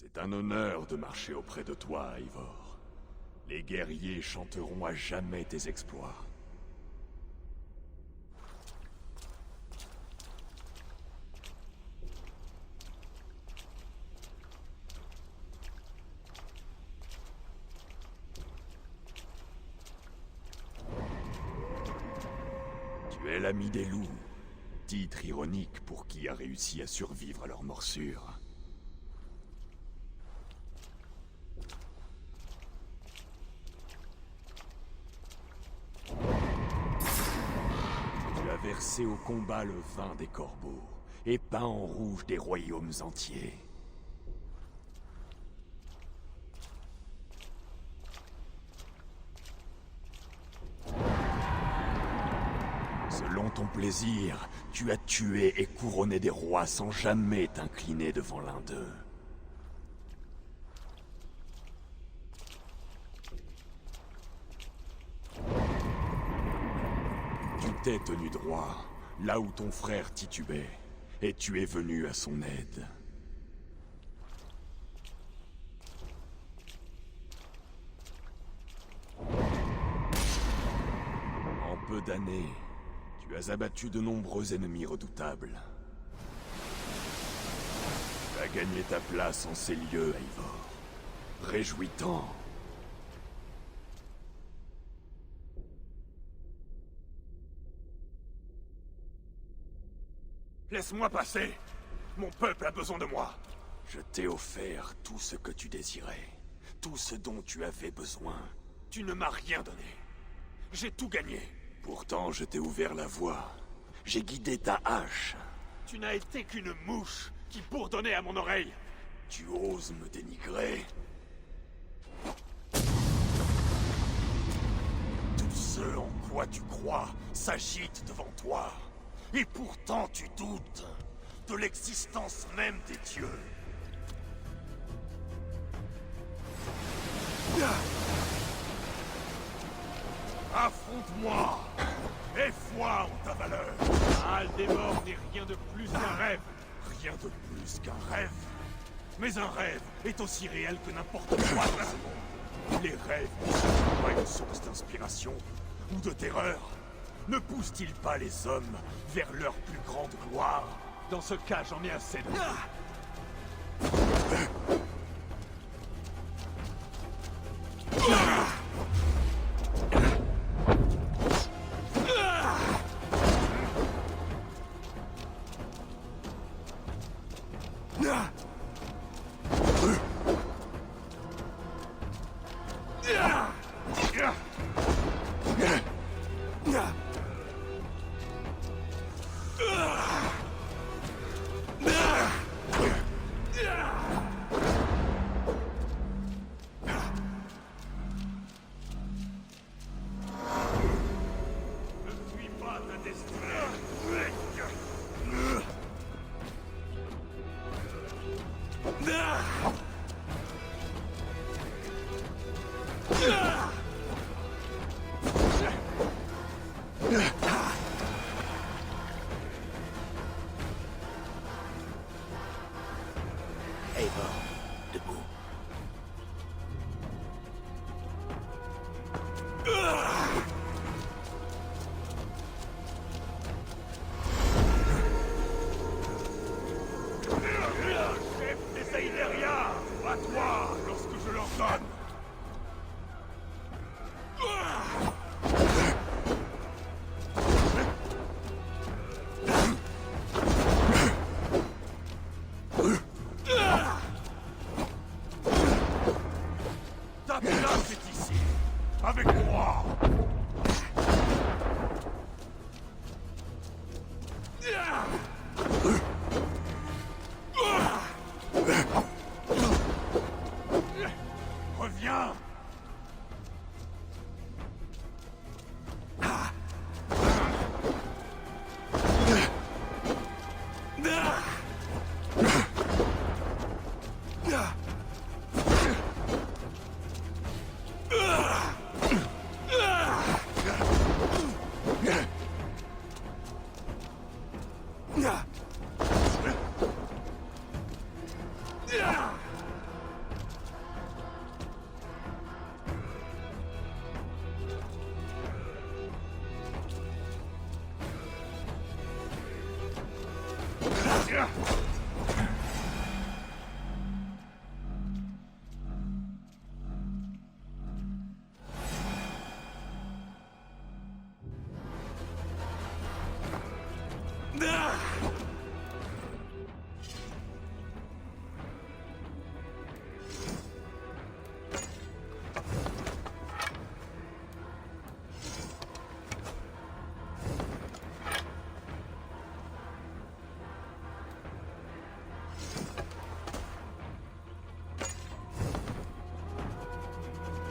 C'est un honneur de marcher auprès de toi, Eivor. Les guerriers chanteront à jamais tes exploits. Tu es l'ami des loups. Titre ironique pour qui a réussi à survivre à leur morsure. Tu as versé au combat le vin des corbeaux, et peint en rouge des royaumes entiers. Selon ton plaisir, tu as tué et couronné des rois sans jamais t'incliner devant l'un d'eux. Tu t'es tenu droit, là où ton frère titubait, et tu es venu à son aide. En peu d'années, tu as abattu de nombreux ennemis redoutables. Tu as gagné ta place en ces lieux, Eivor. Réjouis-t'en. Laisse-moi passer! Mon peuple a besoin de moi! Je t'ai offert tout ce que tu désirais. Tout ce dont tu avais besoin. Tu ne m'as rien donné. J'ai tout gagné. Pourtant, je t'ai ouvert la voie. J'ai guidé ta hache. Tu n'as été qu'une mouche qui bourdonnait à mon oreille. Tu oses me dénigrer? Tout ce en quoi tu crois s'agite devant toi. Et pourtant tu doutes de l'existence même des dieux. Affronte-moi et foi en ta valeur. Aldemort n'est rien de plus qu'un rêve. Rien de plus qu'un rêve. Mais un rêve est aussi réel que n'importe quoi dans ce monde. Les rêves ne sont pas une source d'inspiration ou de terreur. Ne poussent-ils pas les hommes vers leur plus grande gloire? Dans ce cas, j'en ai assez de... Eivor, debout. Chef des Aïleria, à toi lorsque je l'ordonne. Ta place est ici, avec moi. Reviens.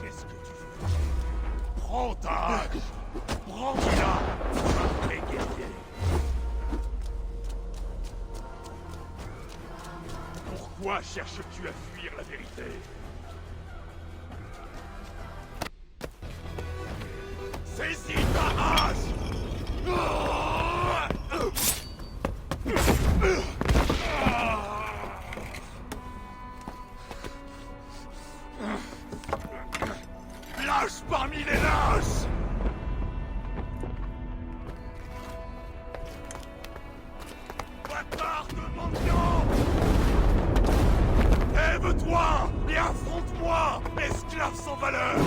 Qu'est-ce que tu fais? Prends ta hache! Prends-la! Un vrai guerrier! Pourquoi cherches-tu à fuir la vérité? Saisis ta hache! Lâche parmi les lâches! Bâtard de mendiant! Lève-toi et affronte-moi, esclave sans valeur!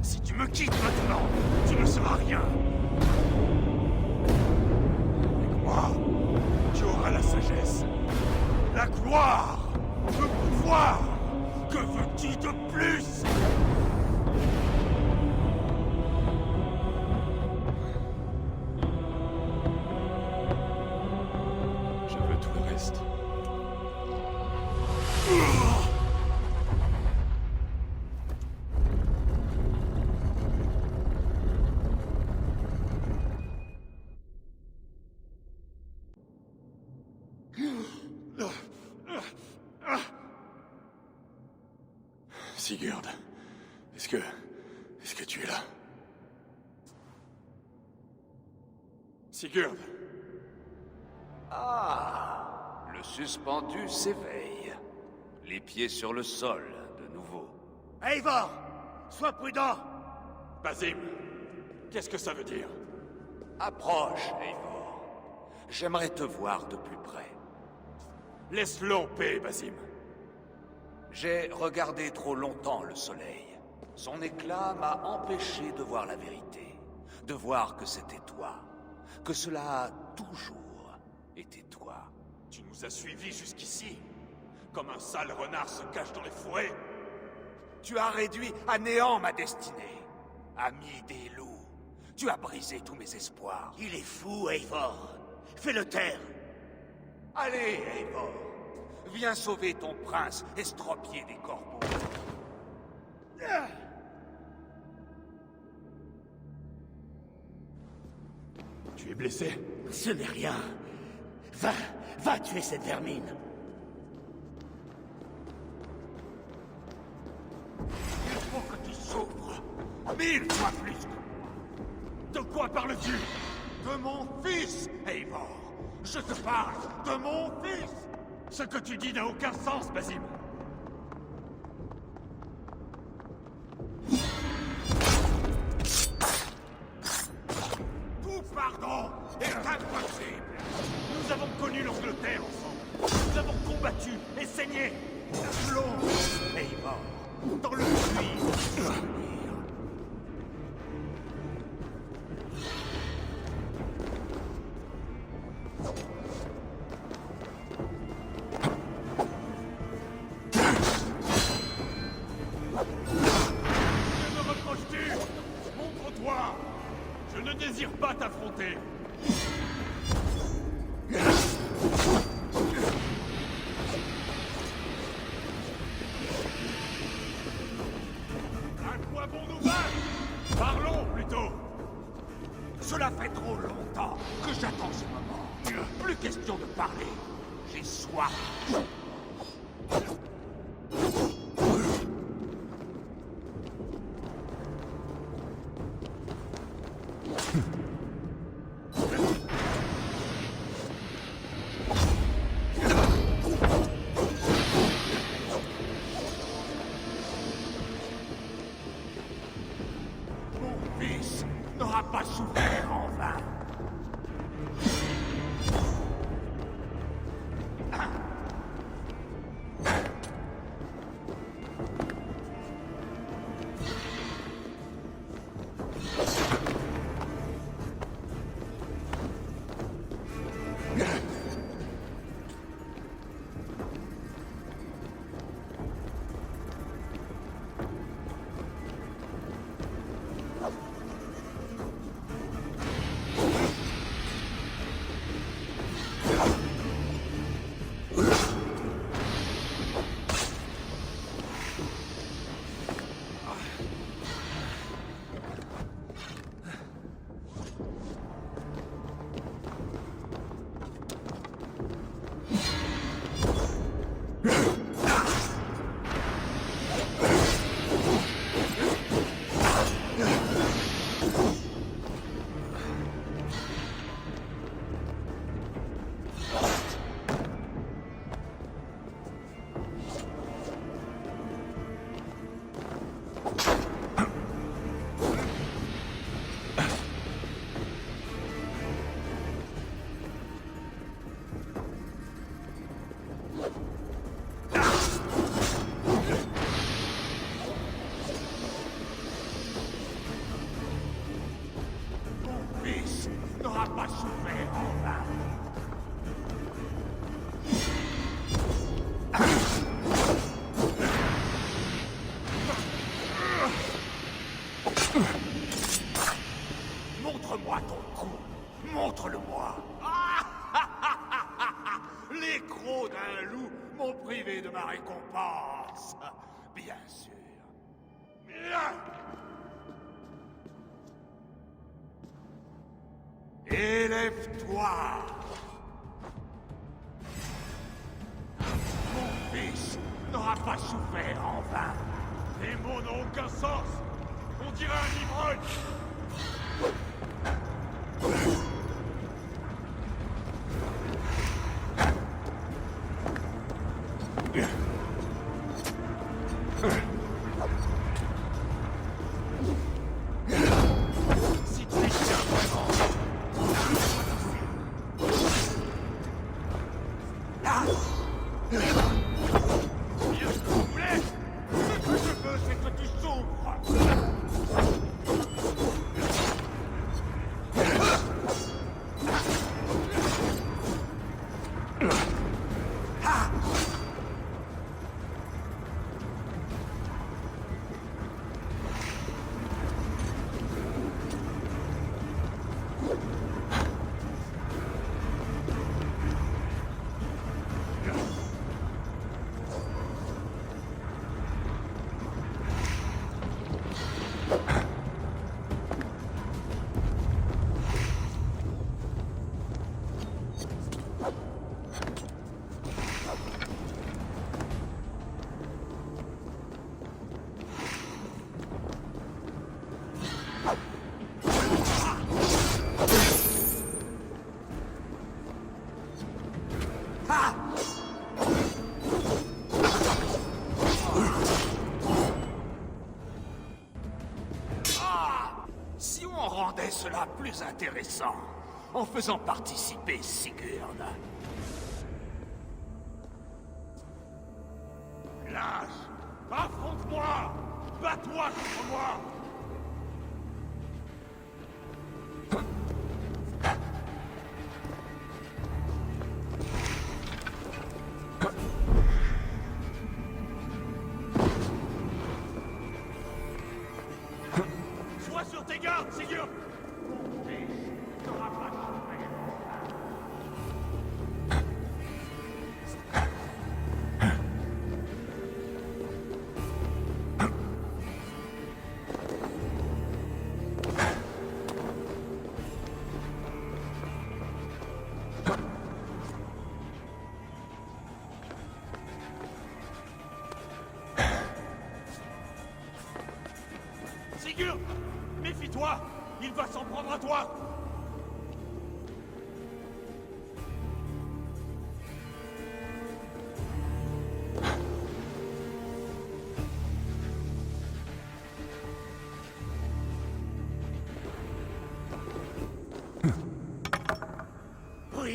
Si tu me quittes maintenant, tu ne seras rien. Avec moi, tu auras la sagesse, la gloire, le pouvoir. Que veux-tu de plus? Je veux tout le reste. Sigurd, est-ce que tu es là? Sigurd, Ah, le suspendu s'éveille. Les pieds sur le sol, de nouveau. Eivor, sois prudent. Basim, qu'est-ce que ça veut dire? Approche, Eivor. J'aimerais te voir de plus près. Laisse-le en paix, Basim. J'ai regardé trop longtemps le soleil. Son éclat m'a empêché de voir la vérité. De voir que c'était toi. Que cela a toujours été toi. Tu nous as suivis jusqu'ici, comme un sale renard se cache dans les forêts. Tu as réduit à néant ma destinée. Ami des loups, tu as brisé tous mes espoirs. Il est fou, Eivor. Fais-le taire. Allez, Eivor. Viens sauver ton prince estropié des corbeaux. Tu es blessé? Ce n'est rien. Va tuer cette vermine. Il faut que tu souffres 1000 fois plus que moi. De quoi parles-tu? De mon fils, Eivor. Je te parle de mon fils. Ce que tu dis n'a aucun sens, Basim. Tout pardon est impossible. Nous avons connu l'Angleterre ensemble. Nous avons combattu et saigné. Plonge, Eivor, dans le puits de souvenirs. Que me reproches-tu? Montre-toi. Je ne désire pas t'affronter. À quoi bon nous battre? Parlons plutôt. Cela fait trop longtemps question de parler. J'ai soif. Mon fils n'aura pas souffert en vain. N'aura pas souffert en vain. Montre-moi ton coup. Montre-le-moi. Les crocs d'un loup m'ont privé de ma récompense. Bien sûr. Élève-toi! Mon fils n'aura pas souffert en vain. Les mots n'ont aucun sens. On dirait un ivrogne. Si tu es bien vraiment... Bien ce que vous voulez. Ce que je veux, c'est que tu souffres. Si on rendait cela plus intéressant, en faisant participer Sigurd. Lâche. Affronte-moi. Bats-toi contre moi. Sois sur tes gardes, Sigurd. Mon fils n'aura pas souffert.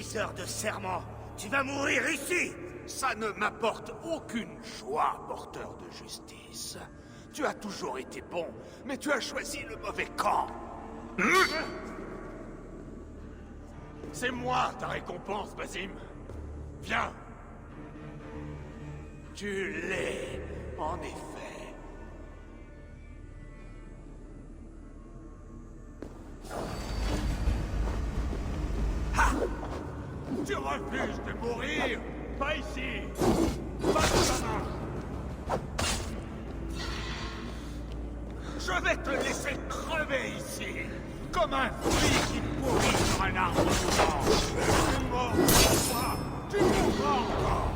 briseur de serment. Tu vas mourir ici. Ça ne m'apporte aucune joie, porteur de justice. Tu as toujours été bon, mais tu as choisi le mauvais camp. C'est moi ta récompense, Basim. Viens. Tu l'es, en effet. Tu refuses de mourir? Pas ici. Pas de ta main. Je vais te laisser crever ici, comme un fruit qui pourrit sur un arbre mouvant. Tu es mort pour toi. Tu mourras encore.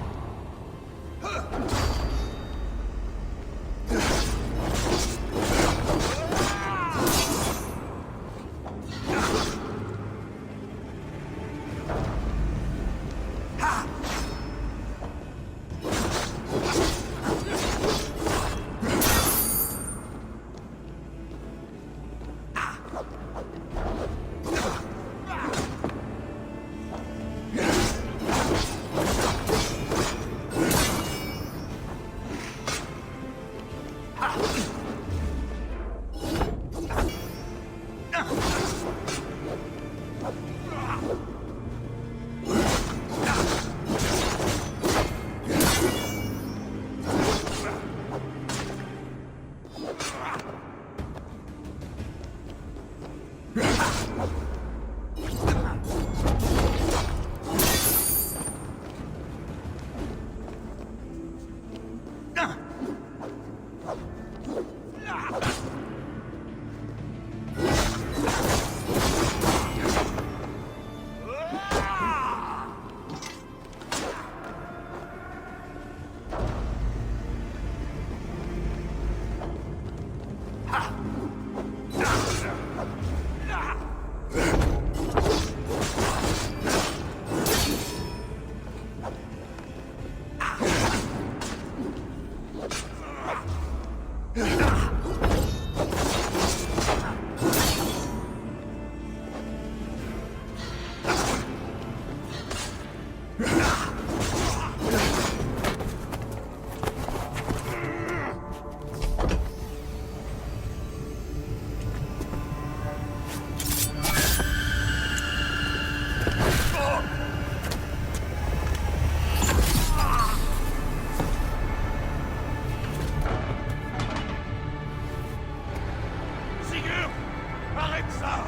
Arrête ça!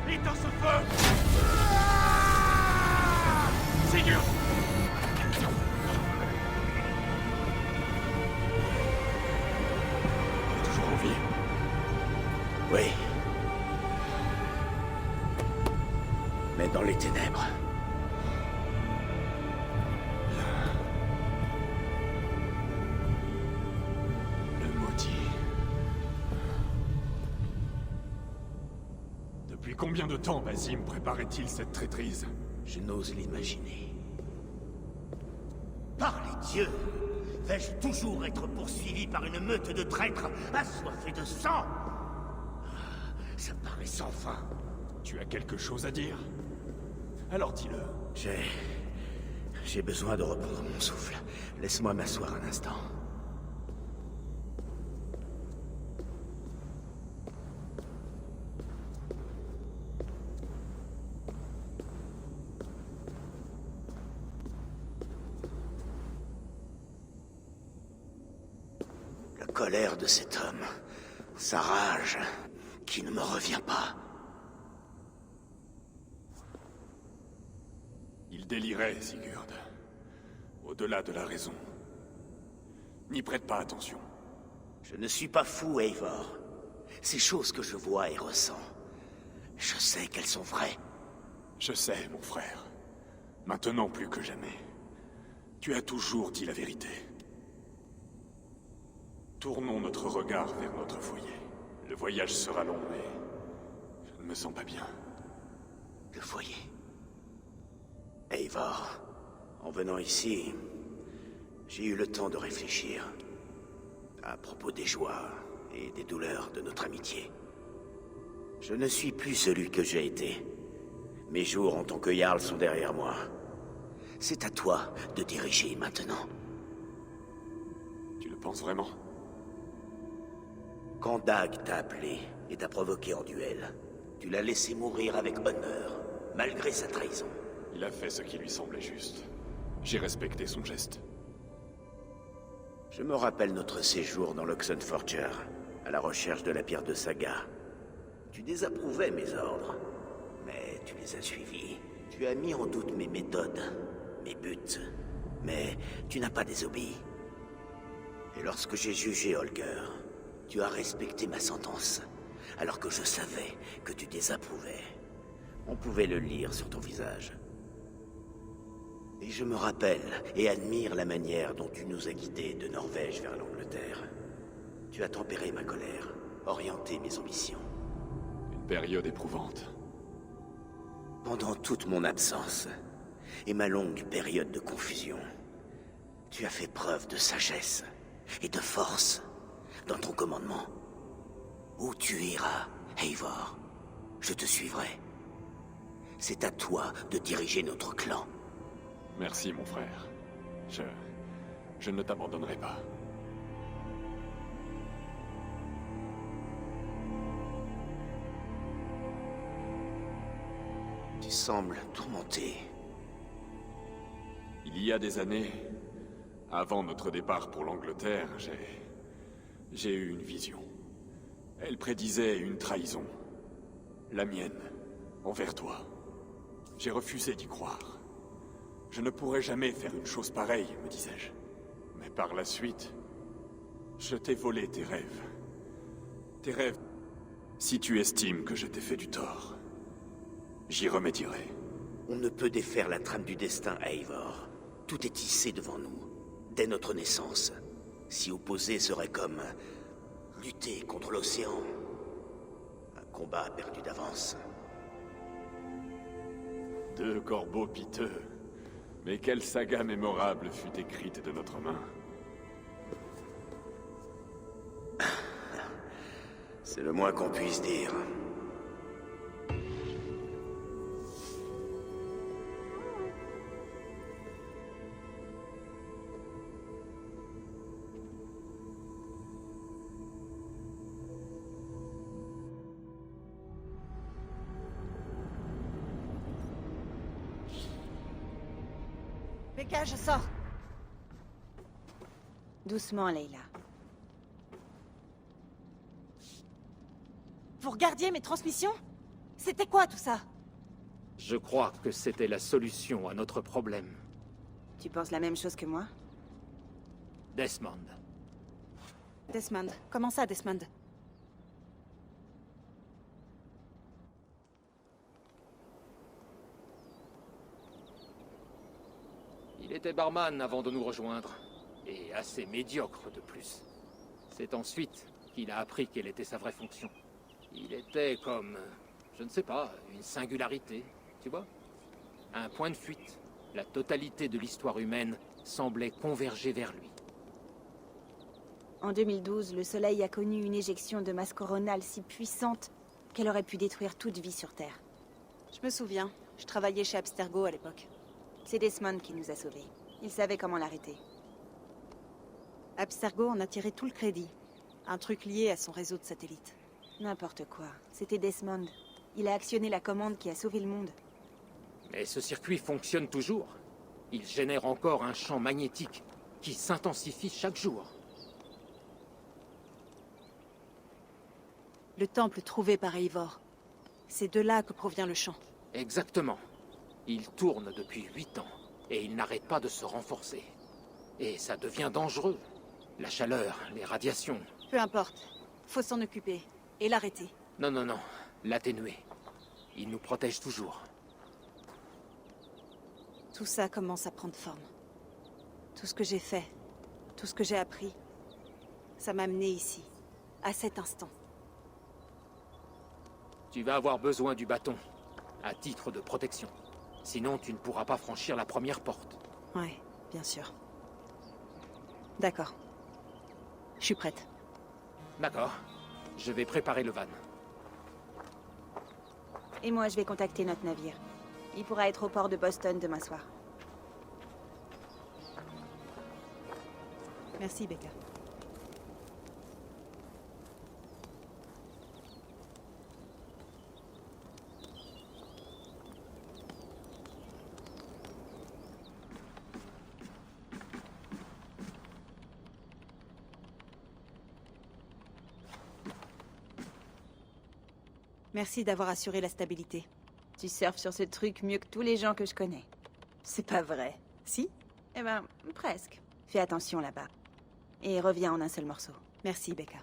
Éteins ce feu! Sigurd! Il est toujours en vie. Oui. Mais dans les ténèbres. Le maudit. Depuis combien de temps Basim préparait-il cette traîtrise? Je n'ose l'imaginer. Par les dieux! Vais-je toujours être poursuivi par une meute de traîtres assoiffés de sang? Ça me paraît sans fin. Tu as quelque chose à dire? Alors dis-le. J'ai besoin de reprendre mon souffle. Laisse-moi m'asseoir un instant. La colère de cet homme, sa rage, qui ne me revient pas. Il délirait, Sigurd. Au-delà de la raison. N'y prête pas attention. Je ne suis pas fou, Eivor. Ces choses que je vois et ressens, je sais qu'elles sont vraies. Je sais, mon frère. Maintenant plus que jamais. Tu as toujours dit la vérité. Tournons notre regard vers notre foyer. Le voyage sera long, mais je ne me sens pas bien. Le foyer. Eivor, en venant ici, j'ai eu le temps de réfléchir à propos des joies et des douleurs de notre amitié. Je ne suis plus celui que j'ai été. Mes jours en tant que Jarl sont derrière moi. C'est à toi de diriger maintenant. Tu le penses vraiment? Quand Dag t'a appelé et t'a provoqué en duel, tu l'as laissé mourir avec honneur, malgré sa trahison. Il a fait ce qui lui semblait juste. J'ai respecté son geste. Je me rappelle notre séjour dans l'Oxenforger, à la recherche de la pierre de Saga. Tu désapprouvais mes ordres, mais tu les as suivis. Tu as mis en doute mes méthodes, mes buts, mais tu n'as pas désobéi. Et lorsque j'ai jugé Holger, tu as respecté ma sentence, alors que je savais que tu désapprouvais. On pouvait le lire sur ton visage. Et je me rappelle et admire la manière dont tu nous as guidés de Norvège vers l'Angleterre. Tu as tempéré ma colère, orienté mes ambitions. Une période éprouvante. Pendant toute mon absence, et ma longue période de confusion, tu as fait preuve de sagesse et de force dans ton commandement. Où tu iras, Eivor, je te suivrai. C'est à toi de diriger notre clan. Merci, mon frère. Je ne t'abandonnerai pas. Tu sembles tourmenté. Il y a des années, avant notre départ pour l'Angleterre, j'ai eu une vision. Elle prédisait une trahison. La mienne, envers toi. J'ai refusé d'y croire. Je ne pourrais jamais faire une chose pareille, me disais-je. Mais par la suite, je t'ai volé tes rêves. Tes rêves. Si tu estimes que je t'ai fait du tort, j'y remédierai. On ne peut défaire la trame du destin, Eivor. Tout est tissé devant nous, dès notre naissance. S'y opposer serait comme lutter contre l'océan. Un combat perdu d'avance. Deux corbeaux piteux. Mais quelle saga mémorable fut écrite de notre main. C'est le moins qu'on puisse dire. Becca, je sors. Doucement, Layla. Vous regardiez mes transmissions? C'était quoi tout ça? Je crois que c'était la solution à notre problème. Tu penses la même chose que moi? Desmond. Desmond. Comment ça, Desmond? Il était barman avant de nous rejoindre. Et assez médiocre de plus. C'est ensuite qu'il a appris quelle était sa vraie fonction. Il était comme... je ne sais pas, une singularité, tu vois? Un point de fuite. La totalité de l'histoire humaine semblait converger vers lui. En 2012, le Soleil a connu une éjection de masse coronale si puissante qu'elle aurait pu détruire toute vie sur Terre. Je me souviens, je travaillais chez Abstergo à l'époque. C'est Desmond qui nous a sauvés. Il savait comment l'arrêter. Abstergo en a tiré tout le crédit. Un truc lié à son réseau de satellites. N'importe quoi. C'était Desmond. Il a actionné la commande qui a sauvé le monde. Mais ce circuit fonctionne toujours. Il génère encore un champ magnétique qui s'intensifie chaque jour. Le temple trouvé par Eivor. C'est de là que provient le champ. Exactement. Il tourne depuis 8 ans, et il n'arrête pas de se renforcer. Et ça devient dangereux. La chaleur, les radiations... Peu importe. Faut s'en occuper. Et l'arrêter. Non, non, non. L'atténuer. Il nous protège toujours. Tout ça commence à prendre forme. Tout ce que j'ai fait, tout ce que j'ai appris, ça m'a amené ici, à cet instant. Tu vas avoir besoin du bâton, à titre de protection. Sinon, tu ne pourras pas franchir la première porte. Ouais, bien sûr. D'accord. Je suis prête. D'accord. Je vais préparer le van. Et moi, je vais contacter notre navire. Il pourra être au port de Boston demain soir. Merci, Becca. Merci d'avoir assuré la stabilité. Tu surfes sur ce truc mieux que tous les gens que je connais. C'est pas vrai. Si? Eh ben, presque. Fais attention là-bas. Et reviens en un seul morceau. Merci, Becca.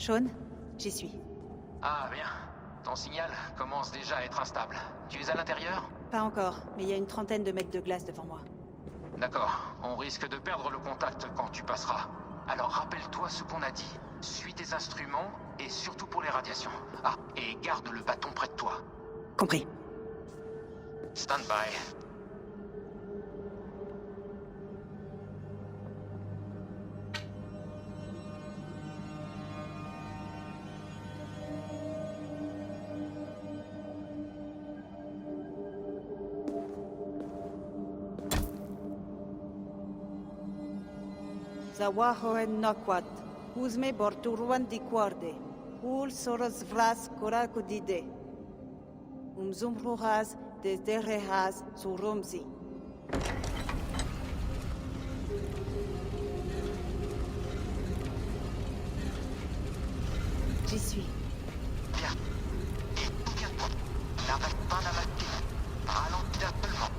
Sean, j'y suis. Ah, bien. Ton signal commence déjà à être instable. Tu es à l'intérieur? Pas encore, mais il y a une trentaine de mètres de glace devant moi. D'accord. On risque de perdre le contact quand tu passeras. Alors rappelle-toi ce qu'on a dit. Suis tes instruments, et surtout pour les radiations. Ah, et garde le bâton près de toi. Compris. Stand by. Zawahoen Nokwat, Uzme Borturuan di Quarde, Ul Soros Vras Korakudide, Umzumruhaz desde Rehaz Surumzi. J'y suis. Bien. Et souviens-toi, n'arrête pas la machine. Ralentis-la seulement.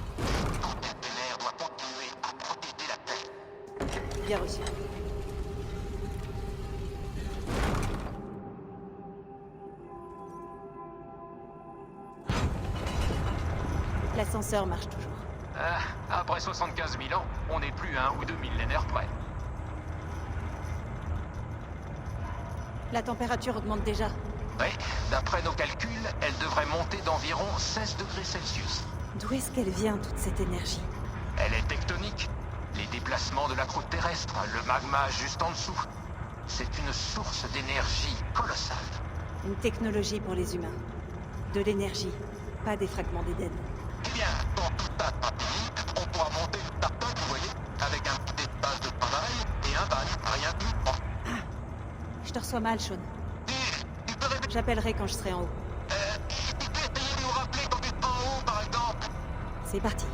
Ton vénère doit continuer à protéger la Terre. Bien reçu. L'ascenseur marche toujours. Après 75 000 ans, on n'est plus à 1 ou 2 millénaires près. La température augmente déjà. Oui, d'après nos calculs, elle devrait monter d'environ 16 degrés Celsius. D'où est-ce qu'elle vient, toute cette énergie? Elle est tectonique. Les déplacements de la croûte terrestre, le magma juste en dessous. C'est une source d'énergie colossale. Une technologie pour les humains. De l'énergie, pas des fragments d'Éden. Eh bien, quand tout ça sera fini, on pourra monter une start-up, vous voyez, avec un petit espace de travail et un bac, rien de plus. Je te reçois mal, Sean. Tu peux répéter, J'appellerai quand je serai en haut. tu peux essayer de nous rappeler quand tu seras en haut, par exemple. C'est parti.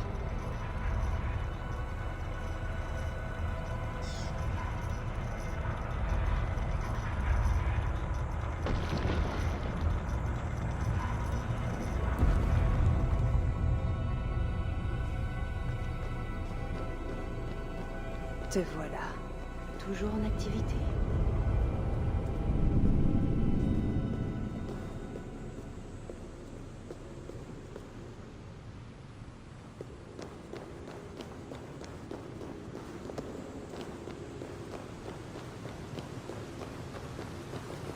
Te voilà. Toujours en activité.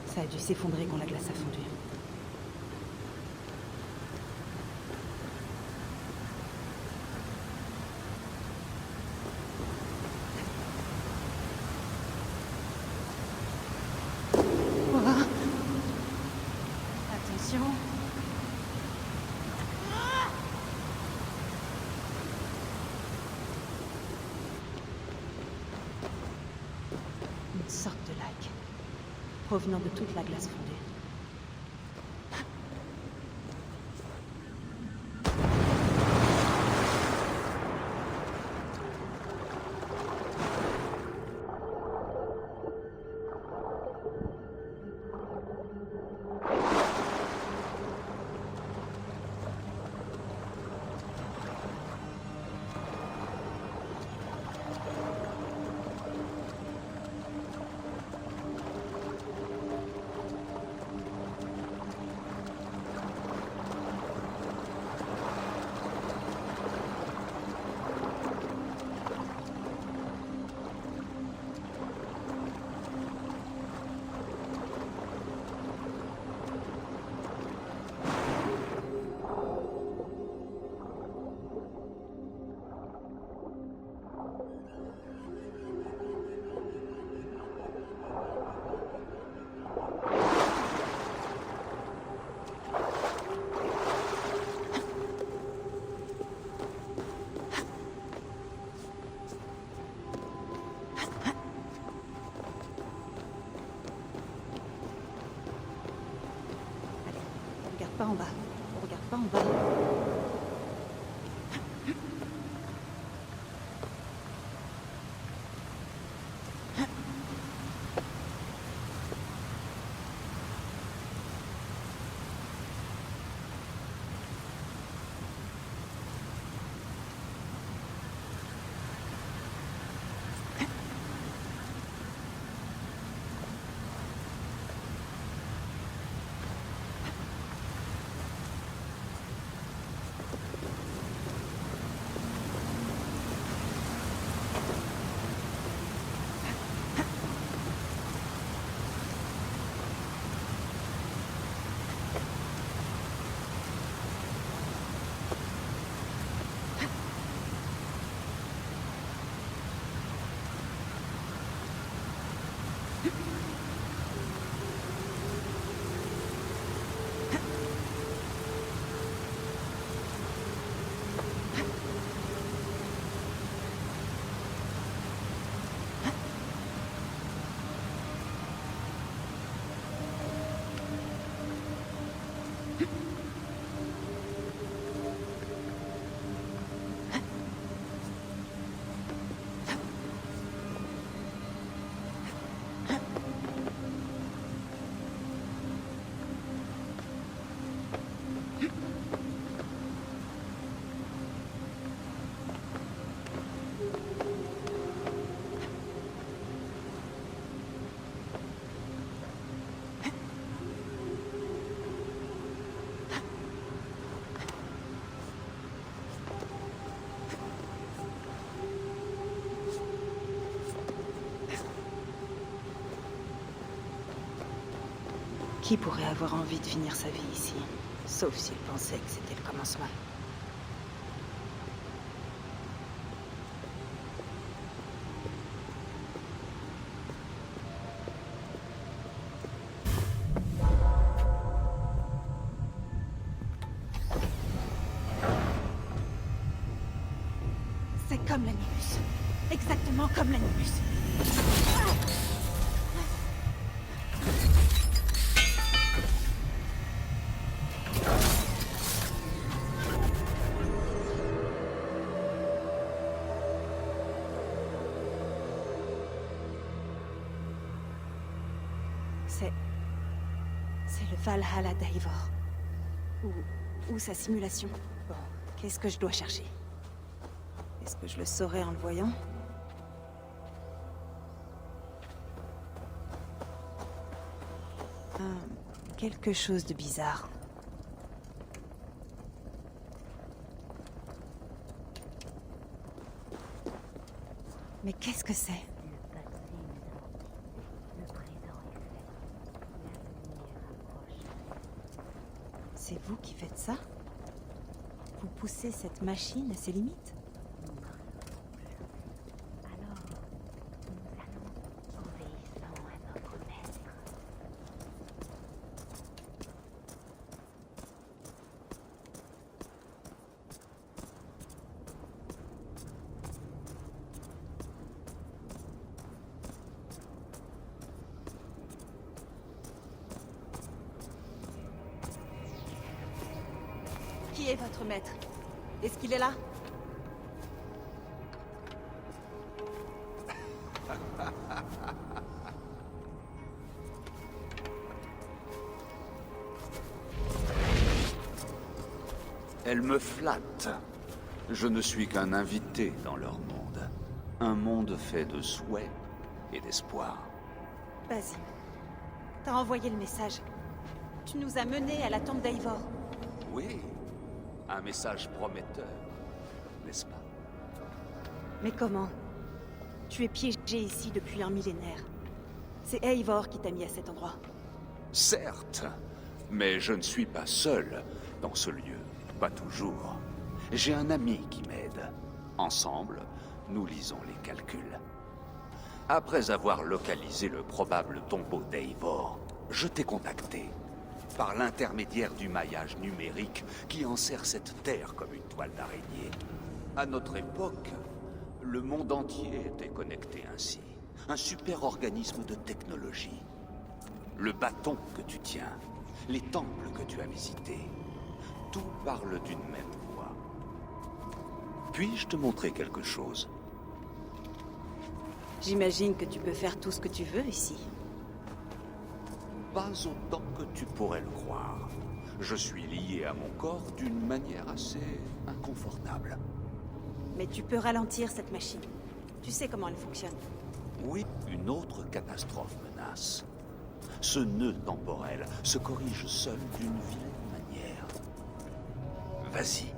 Ça a dû s'effondrer quand la glace a fondu. Oh. Attention. Une sorte de lac, provenant de toute la glace fondue. Regarde pas en bas. Regarde pas en bas. Qui pourrait avoir envie de finir sa vie ici? Sauf s'il pensait que c'était le commencement. C'est comme l'Animus. Exactement comme l'Animus. C'est le Valhalla d'Eivor. Ou sa simulation. Bon, qu'est-ce que je dois chercher? Est-ce que je le saurais en le voyant? Quelque chose de bizarre. Mais qu'est-ce que c'est? C'est vous qui faites ça? Vous poussez cette machine à ses limites? Qui est votre maître? Est-ce qu'il est là? Elle me flatte. Je ne suis qu'un invité dans leur monde. Un monde fait de souhaits et d'espoir. Vas-y. T'as envoyé le message. Tu nous as menés à la tombe d'Eivor. Oui, un message prometteur, n'est-ce pas? Mais comment? Tu es piégé ici depuis un millénaire. C'est Eivor qui t'a mis à cet endroit. Certes, mais je ne suis pas seul dans ce lieu, pas toujours. J'ai un ami qui m'aide. Ensemble, nous lisons les calculs. Après avoir localisé le probable tombeau d'Eivor, je t'ai contacté. Par l'intermédiaire du maillage numérique qui enserre cette terre comme une toile d'araignée. À notre époque, le monde entier était connecté ainsi. Un super-organisme de technologie. Le bâton que tu tiens, les temples que tu as visités, tout parle d'une même voix. Puis-je te montrer quelque chose? J'imagine que tu peux faire tout ce que tu veux ici. Pas autant que tu pourrais le croire. Je suis lié à mon corps d'une manière assez inconfortable. Mais tu peux ralentir cette machine. Tu sais comment elle fonctionne. Oui, une autre catastrophe menace. Ce nœud temporel se corrige seul d'une vilaine manière. Vas-y.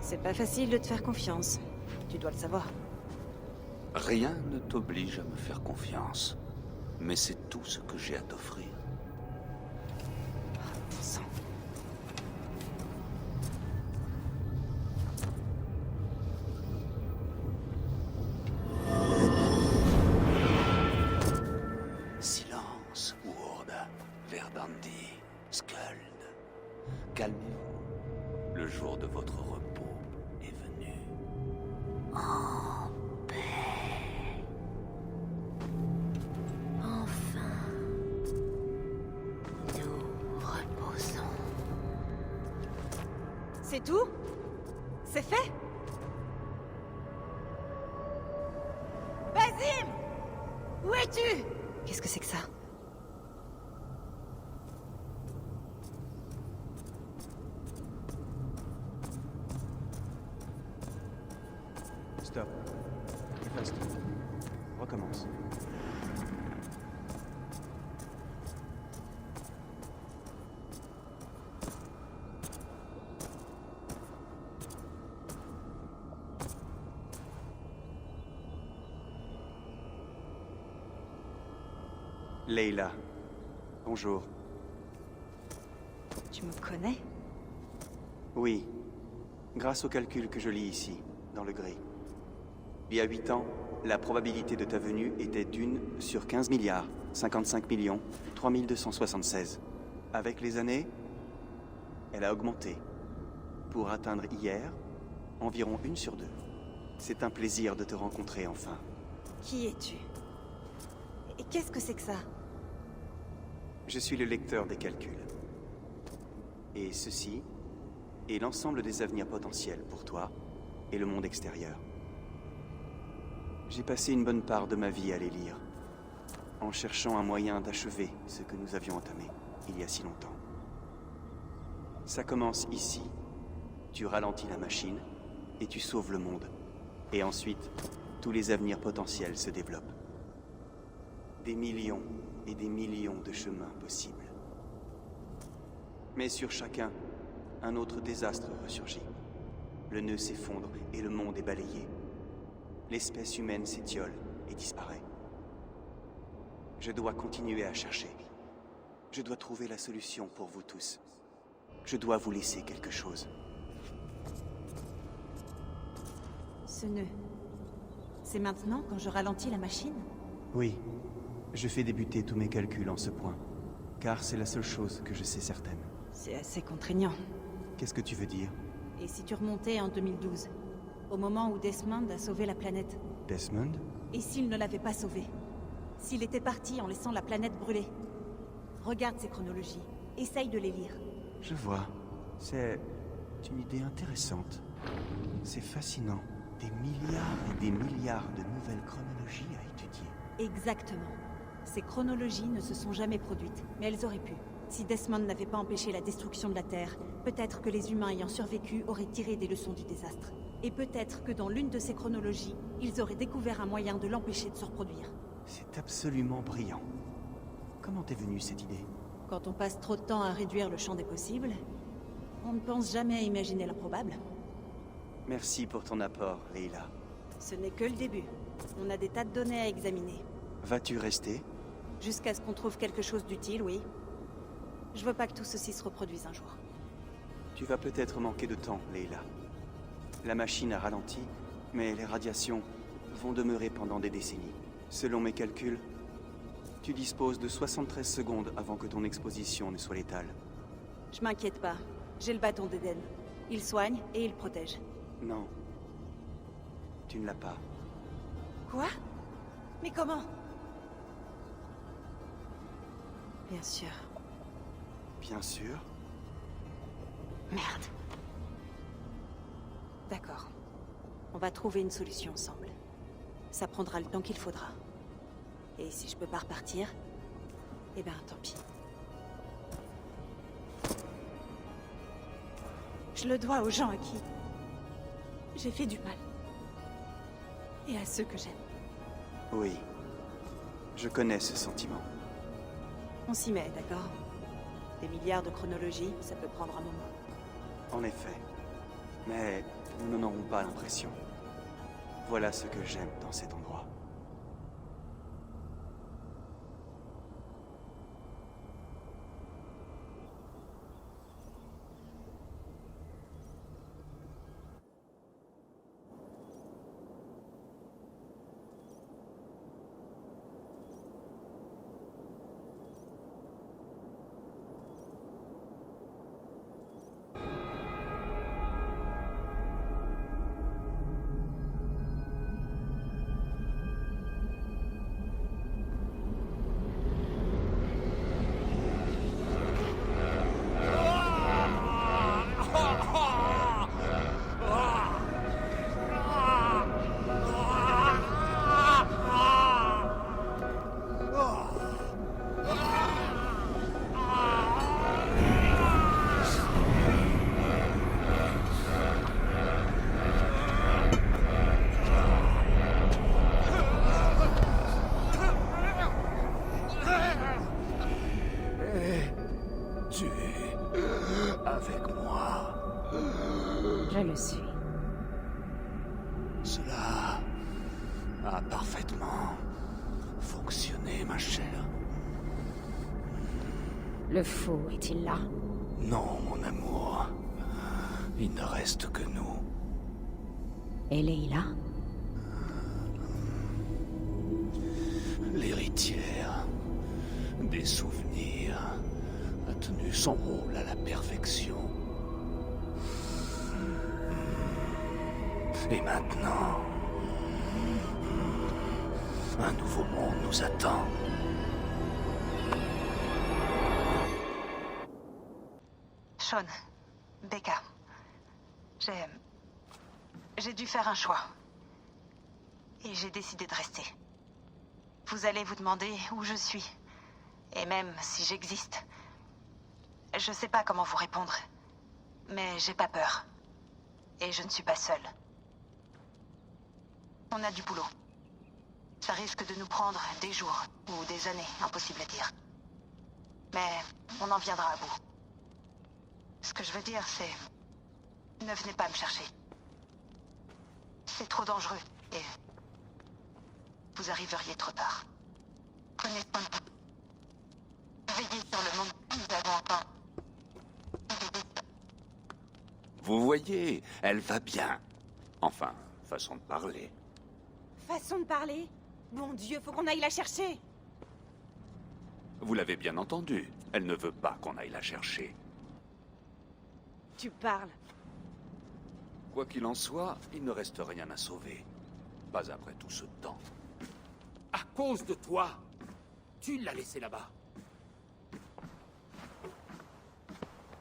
C'est pas facile de te faire confiance. Tu dois le savoir. Rien ne t'oblige à me faire confiance. Mais c'est tout ce que j'ai à t'offrir. Bon sang. Silence, Ward, Verdandi, Skuld. Calmez-vous. Le jour de votre repos est venu. C'est tout? C'est fait? Basim! Où es-tu? Qu'est-ce que c'est que ça? Stop. Reste. Recommence. Layla. Bonjour. Tu me connais? Oui. Grâce au calcul que je lis ici, dans le gris. Il y a 8 ans, la probabilité de ta venue était d'1 sur 15 milliards, 55 millions, 3276. Avec les années, elle a augmenté. Pour atteindre hier, environ 1 sur 2. C'est un plaisir de te rencontrer enfin. Qui es-tu? Et qu'est-ce que c'est que ça? Je suis le lecteur des calculs. Et ceci est l'ensemble des avenirs potentiels pour toi et le monde extérieur. J'ai passé une bonne part de ma vie à les lire, en cherchant un moyen d'achever ce que nous avions entamé il y a si longtemps. Ça commence ici. Tu ralentis la machine et tu sauves le monde. Et ensuite, tous les avenirs potentiels se développent. Des millions et des millions de chemins possibles. Mais sur chacun, un autre désastre ressurgit. Le nœud s'effondre et le monde est balayé. L'espèce humaine s'étiole et disparaît. Je dois continuer à chercher. Je dois trouver la solution pour vous tous. Je dois vous laisser quelque chose. Ce nœud. C'est maintenant, quand je ralentis la machine? Oui, je fais débuter tous mes calculs en ce point, car c'est la seule chose que je sais certaine. C'est assez contraignant. Qu'est-ce que tu veux dire? Et si tu remontais en 2012, au moment où Desmond a sauvé la planète? Desmond? Et s'il ne l'avait pas sauvé? S'il était parti en laissant la planète brûler? Regarde ces chronologies. Essaye de les lire. Je vois. C'est une idée intéressante. C'est fascinant. Des milliards et des milliards de nouvelles chronologies à étudier. Exactement. Ces chronologies ne se sont jamais produites, mais elles auraient pu. Si Desmond n'avait pas empêché la destruction de la Terre, peut-être que les humains ayant survécu auraient tiré des leçons du désastre. Et peut-être que dans l'une de ces chronologies, ils auraient découvert un moyen de l'empêcher de se reproduire. C'est absolument brillant. Comment t'es venue cette idée? Quand on passe trop de temps à réduire le champ des possibles, on ne pense jamais à imaginer l'improbable. Merci pour ton apport, Layla. Ce n'est que le début. On a des tas de données à examiner. Vas-tu rester? Jusqu'à ce qu'on trouve quelque chose d'utile, oui. Je veux pas que tout ceci se reproduise un jour. Tu vas peut-être manquer de temps, Layla. La machine a ralenti, mais les radiations vont demeurer pendant des décennies. Selon mes calculs, tu disposes de 73 secondes avant que ton exposition ne soit létale. Je m'inquiète pas. J'ai le bâton d'Eden. Il soigne et il protège. Non. Tu ne l'as pas. Quoi? Mais comment? Bien sûr. Bien sûr. Merde. D'accord. On va trouver une solution ensemble. Ça prendra le temps qu'il faudra. Et si je peux pas repartir, eh ben tant pis. Je le dois aux gens à qui j'ai fait du mal. Et à ceux que j'aime. Oui. Je connais ce sentiment. On s'y met, d'accord? Des milliards de chronologies, ça peut prendre un moment. En effet. Mais nous n'en aurons pas l'impression. Voilà ce que j'aime dans cet endroit. Avec moi. Je le suis. Cela a parfaitement fonctionné, ma chère. Le faux est-il là? Non, mon amour. Il ne reste que nous. Et Leila? L'héritière des souvenirs a tenu son rôle à la perfection. Et maintenant, un nouveau monde nous attend. Sean, Becca, j'ai dû faire un choix. Et j'ai décidé de rester. Vous allez vous demander où je suis. Et même si j'existe. Je sais pas comment vous répondre. Mais j'ai pas peur. Et je ne suis pas seule. On a du boulot. Ça risque de nous prendre des jours ou des années, impossible à dire. Mais on en viendra à bout. Ce que je veux dire, c'est... Ne venez pas me chercher. C'est trop dangereux et... Vous arriveriez trop tard. Prenez soin de vous. Veillez sur le monde que nous avons encore. Vous voyez, elle va bien. Enfin, façon de parler. Façon de parler? Bon Dieu, faut qu'on aille la chercher. Vous l'avez bien entendu. Elle ne veut pas qu'on aille la chercher. Tu parles. Quoi qu'il en soit, il ne reste rien à sauver. Pas après tout ce temps. À cause de toi, tu l'as laissé là-bas.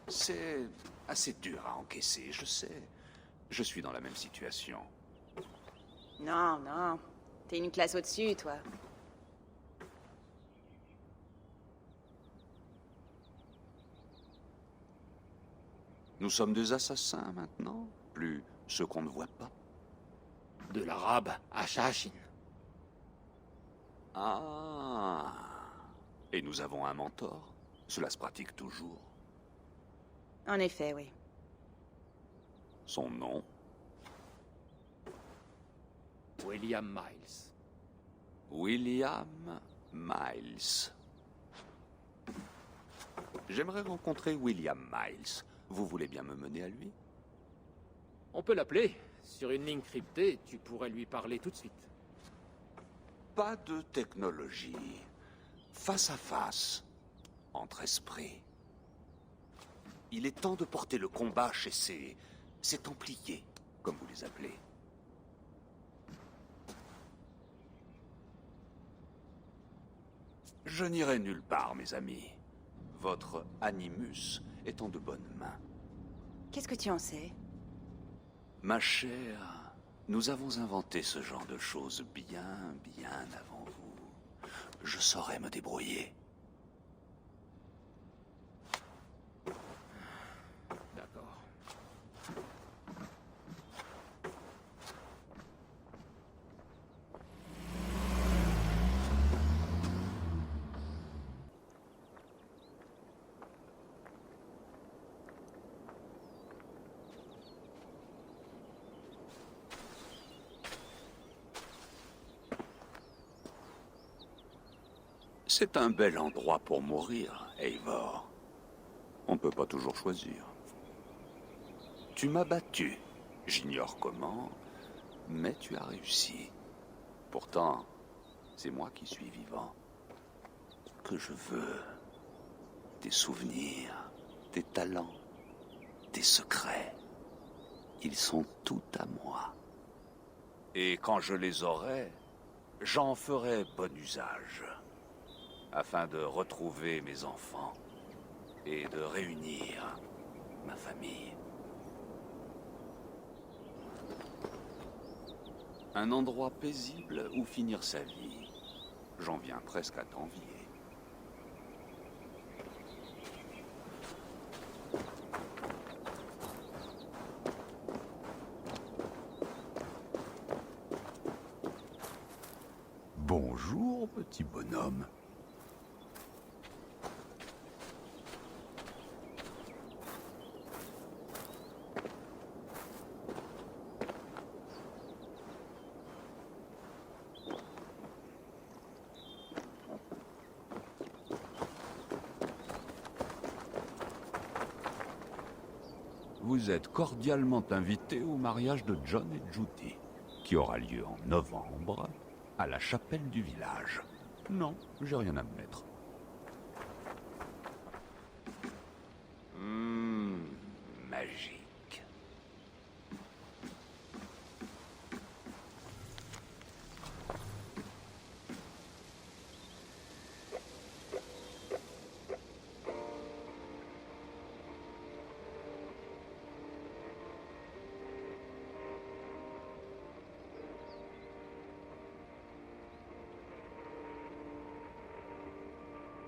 C'est assez dur à encaisser, je sais. Je suis dans la même situation. Non, non. T'es une classe au-dessus, toi. Nous sommes des assassins maintenant, plus ceux qu'on ne voit pas. De l'arabe à Shahashin. Ah. Et nous avons un mentor. Cela se pratique toujours. En effet, oui. Son nom? William Miles. William Miles. J'aimerais rencontrer William Miles. Vous voulez bien me mener à lui? On peut l'appeler. Sur une ligne cryptée, tu pourrais lui parler tout de suite. Pas de technologie. Face à face. Entre esprits. Il est temps de porter le combat chez ces Templiers, comme vous les appelez. Je n'irai nulle part, mes amis. Votre animus est en de bonnes mains. Qu'est-ce que tu en sais? Ma chère, nous avons inventé ce genre de choses bien, bien avant vous. Je saurais me débrouiller. D'accord. C'est un bel endroit pour mourir, Eivor. On ne peut pas toujours choisir. Tu m'as battu. J'ignore comment, mais tu as réussi. Pourtant, c'est moi qui suis vivant. Que je veux. Tes souvenirs, tes talents, tes secrets. Ils sont tout à moi. Et quand je les aurai, j'en ferai bon usage. Afin de retrouver mes enfants et de réunir ma famille. Un endroit paisible où finir sa vie. J'en viens presque à t'envier. Bonjour, petit bonhomme. vous êtes cordialement invité au mariage de John et Judy, qui aura lieu en novembre, à la chapelle du village. Non, j'ai rien à me mettre. Magique.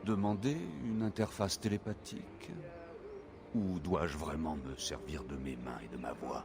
Demander une interface télépathique? Ou dois-je vraiment me servir de mes mains et de ma voix?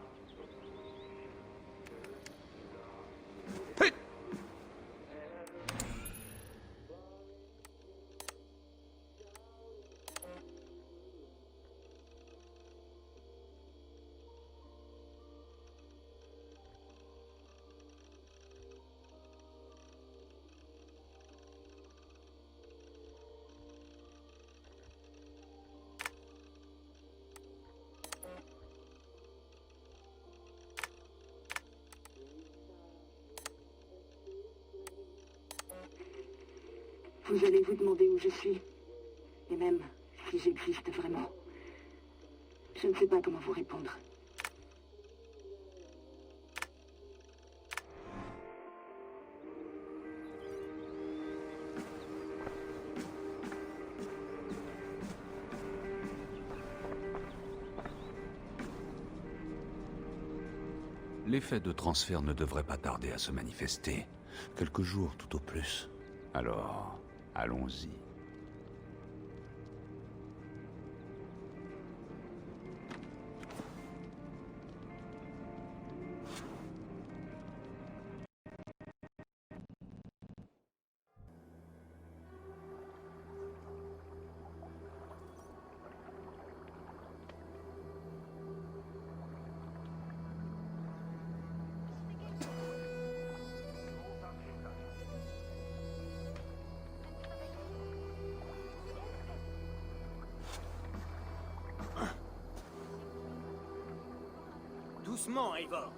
Vous allez vous demander où je suis. Et même si j'existe vraiment. Je ne sais pas comment vous répondre. L'effet de transfert ne devrait pas tarder à se manifester. Quelques jours tout au plus. Alors, allons-y. Doucement, Eivor.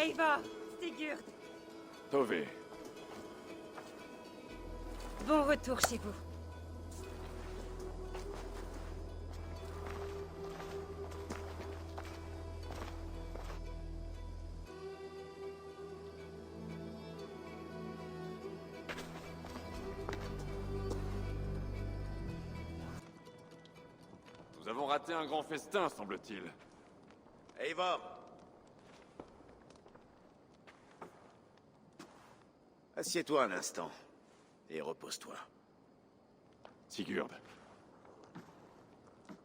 Eivor, Sigurd, Tove. bon retour chez vous. Nous avons raté un grand festin, semble-t-il. Eivor! Assieds-toi un instant. Et repose-toi. Sigurd.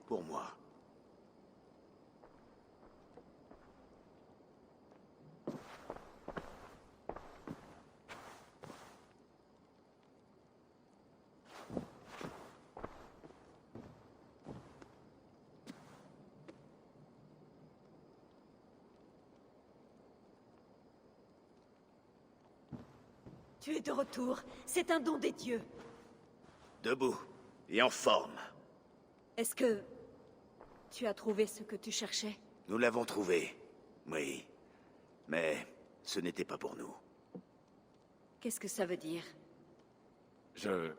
Pour moi. Tu es de retour. C'est un don des dieux. Debout. Et en forme. Est-ce que... tu as trouvé ce que tu cherchais? Nous l'avons trouvé. Oui. Mais ce n'était pas pour nous. Qu'est-ce que ça veut dire? Je...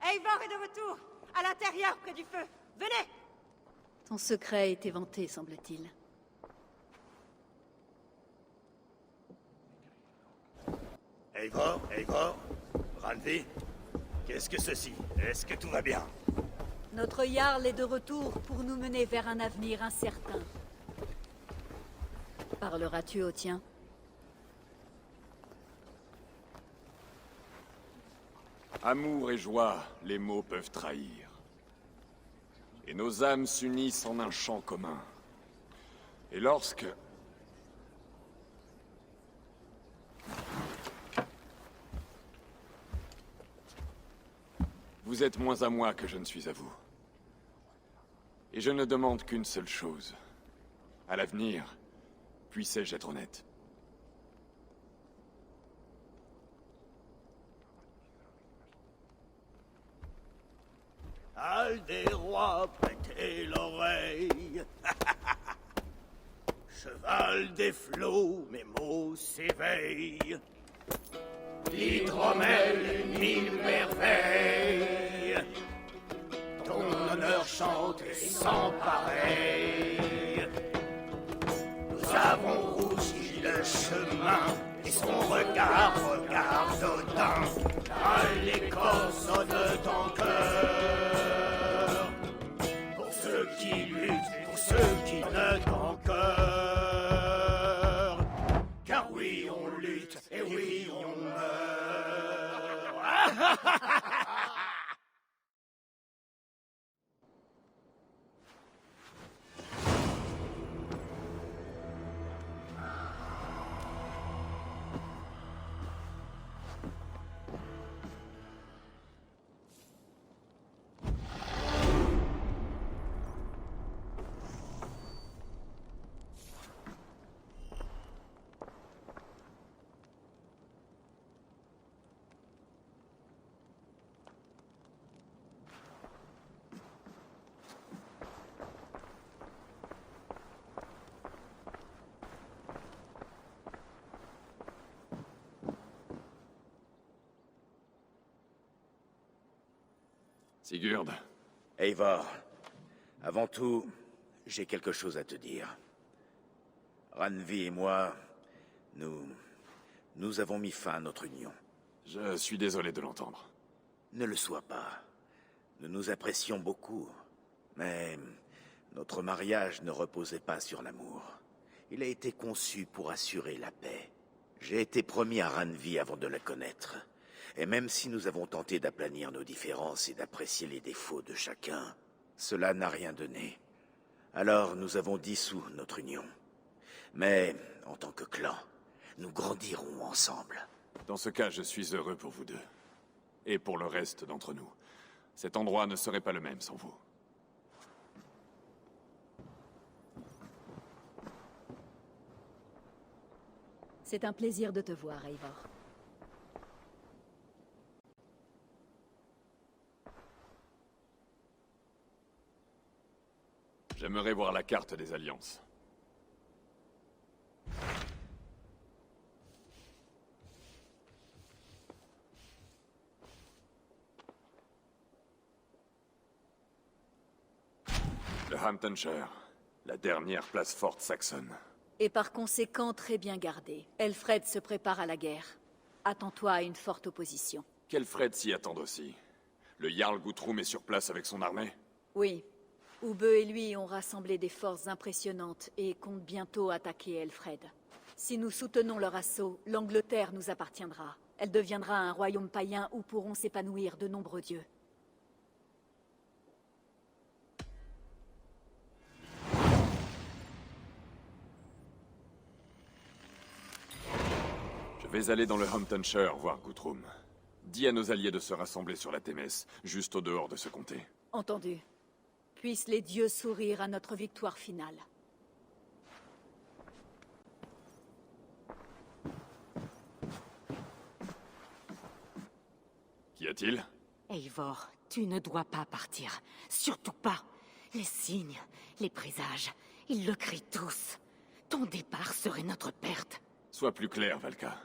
Eivor est de retour! À l'intérieur, près du feu! Venez! Ton secret a été vanté, semble-t-il. Eivor, Randvi, qu'est-ce que ceci? Est-ce que tout va bien? Notre Jarl est de retour pour nous mener vers un avenir incertain. Parleras-tu au tien? Amour et joie, les mots peuvent trahir. Et nos âmes s'unissent en un chant commun. Et lorsque... Vous êtes moins à moi que je ne suis à vous. Et je ne demande qu'une seule chose. À l'avenir, puissais-je être honnête? Al des rois, prêtez l'oreille. Cheval des flots, mes mots s'éveillent. L'hydromel, mille merveilles. Ton honneur chante sans pareil. Nous avons rougi le chemin, et son regard regarde Odin. À l'écorce de ton cœur. Pour ceux qui luttent, pour ceux qui ne conquèrent. Car oui, on lutte, et oui, on meurt. Sigurd. Eivor, avant tout, j'ai quelque chose à te dire. Randvi et moi, nous avons mis fin à notre union. Je suis désolé de l'entendre. Ne le sois pas. Nous nous apprécions beaucoup. Mais notre mariage ne reposait pas sur l'amour. Il a été conçu pour assurer la paix. J'ai été promis à Randvi avant de la connaître. Et même si nous avons tenté d'aplanir nos différences et d'apprécier les défauts de chacun, cela n'a rien donné. Alors nous avons dissous notre union. Mais, en tant que clan, nous grandirons ensemble. Dans ce cas, je suis heureux pour vous deux. Et pour le reste d'entre nous. Cet endroit ne serait pas le même sans vous. C'est un plaisir de te voir, Eivor. J'aimerais voir la carte des alliances. Le Hamptonshire, la dernière place forte saxonne. Et par conséquent très bien gardée. Elfred se prépare à la guerre. Attends-toi à une forte opposition. Qu'Elfred s'y attend aussi. Le Jarl Guthrum est sur place avec son armée? Oui. Ubbe et lui ont rassemblé des forces impressionnantes et comptent bientôt attaquer Elfred. Si nous soutenons leur assaut, l'Angleterre nous appartiendra. Elle deviendra un royaume païen où pourront s'épanouir de nombreux dieux. Je vais aller dans le Hamptonshire voir Guthrum. Dis à nos alliés de se rassembler sur la Témès, juste au dehors de ce comté. Entendu. Puissent les dieux sourire à notre victoire finale. Qu'y a-t-il? Eivor, tu ne dois pas partir. Surtout pas. Les signes, les présages, ils le crient tous. Ton départ serait notre perte. Sois plus clair, Valka.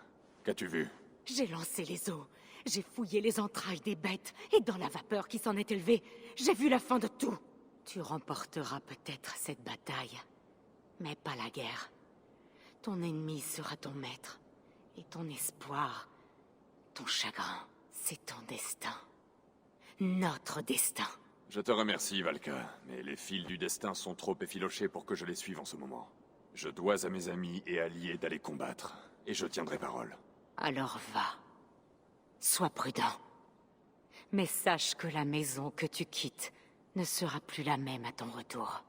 Qu'as-tu vu? J'ai lancé les eaux. J'ai fouillé les entrailles des bêtes. Et dans la vapeur qui s'en est élevée, j'ai vu la fin de tout. Tu remporteras peut-être cette bataille. Mais pas la guerre. Ton ennemi sera ton maître. Et ton espoir, ton chagrin, c'est ton destin. Notre destin. Je te remercie, Valka, mais les fils du destin sont trop effilochés pour que je les suive en ce moment. Je dois à mes amis et alliés d'aller combattre, et je tiendrai parole. Alors va. Sois prudent. Mais sache que la maison que tu quittes ne sera plus la même à ton retour.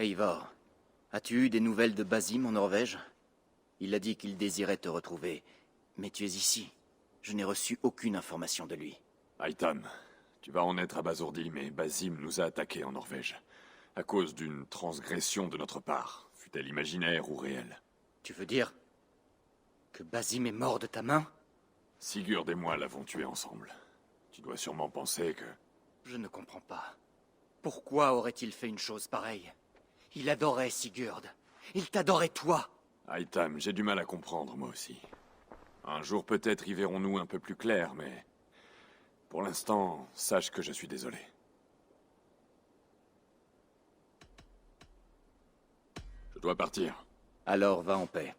Eivor, as-tu eu des nouvelles de Basim en Norvège? Il a dit qu'il désirait te retrouver, mais tu es ici. Je n'ai reçu aucune information de lui. Aitam, tu vas en être abasourdi, mais Basim nous a attaqués en Norvège. À cause d'une transgression de notre part, fût-elle imaginaire ou réelle. Tu veux dire que Basim est mort de ta main? Sigurd et moi l'avons tué ensemble. Tu dois sûrement penser que... Je ne comprends pas. Pourquoi aurait-il fait une chose pareille? Il adorait Sigurd. Il t'adorait toi. Aitam, j'ai du mal à comprendre, moi aussi. Un jour peut-être y verrons-nous un peu plus clair, mais... Pour l'instant, sache que je suis désolé. Je dois partir. Alors va en paix.